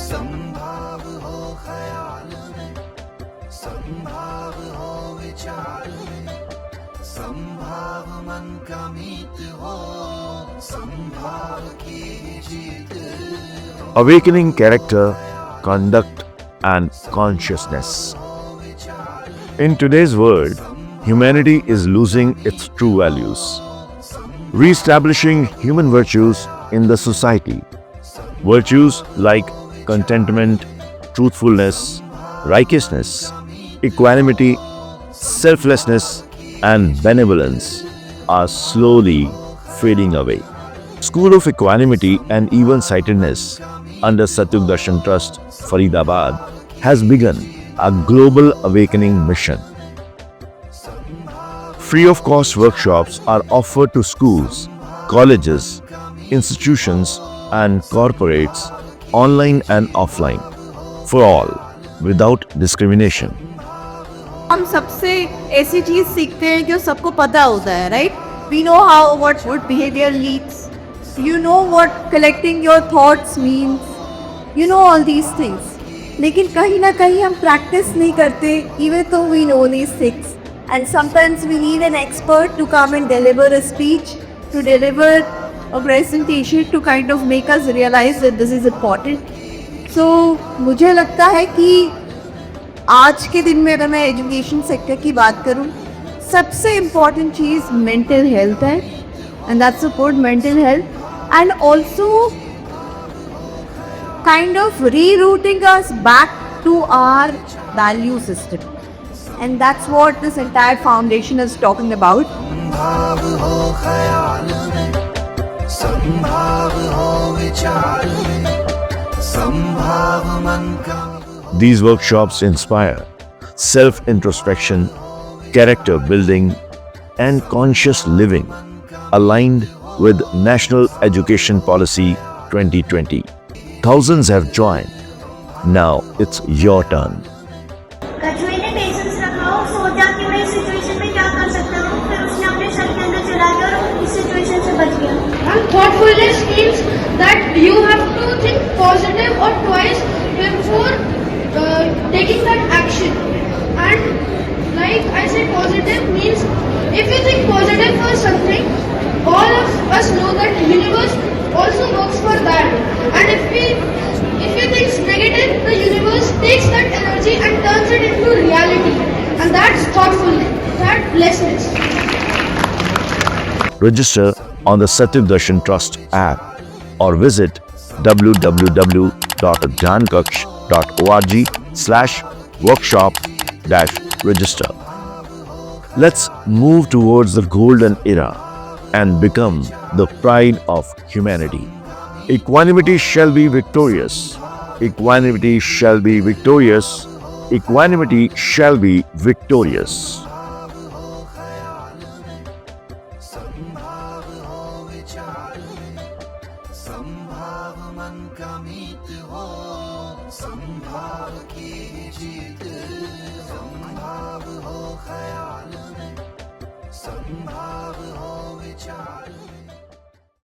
संभाव हो ख्याल में, संभाव हो विचार में, संभाव मन का मीत हो, संभाव की जीत हो। Awakening character, conduct, and consciousness. In today's world, humanity is losing its true values. Re-establishing human virtues in the society. Virtues like contentment, truthfulness, righteousness, equanimity, selflessness, and benevolence are slowly fading away. School of Equanimity and Even-Sightedness under Satyug Darshan Trust, Faridabad, has begun a global awakening mission. Free of cost workshops are offered to schools, colleges, institutions, and corporates, online and offline, for all, without discrimination. हम सबसे ऐसी चीज सीखते हैं जो सबको पता होता है, right? We know how what good behaviour leads, you know what collecting your thoughts means, you know all these things. लेकिन कहीं ना कहीं हम प्रैक्टिस नहीं करते, even though we know these things. And sometimes we need an expert to come and deliver a speech, to deliver a presentation, to kind of make us realise that this is important. So मुझे लगता है कि आज के दिन में अगर मैं एजुकेशन सेक्टर की बात करूं, सबसे इम्पॉर्टेंट चीज़ मेंटल हेल्थ है, and that's a good mental health, and also kind of rerouting us back to our value system, and that's what this entire foundation is talking about. संभाव हो ख्याल में, संभाव हो विचार में, संभाव मन का. These workshops inspire self-introspection, character building, and conscious living, aligned with National Education Policy 2020. Thousands have joined. Now it's your turn. कछुए ने पेशेंस रखा और सोचा कि मैं इस सिचुएशन में क्या कर सकता हूँ, फिर उसने अपने सर के अंदर चला दिया और इस सिचुएशन से बच गया. And thoughtfulness means that you have to think positive or twice before taking that action. And like I said, positive means if you think positive for something, all of us know that universe also works for that. And if you think negative, the universe takes that energy and turns it into reality. And that's thoughtfulness, that blessedness. Register on the Satyug Darshan Trust app or visit www.dhyankaksh.org/workshop-register. Let's move towards the golden era and become the pride of humanity. Equanimity shall be victorious. Equanimity shall be victorious. Equanimity shall be victorious. संभाव हो विचार में, संभाव मन का मीत हो, संभाव की जीत. संभाव हो ख्याल में, संभाव हो विचार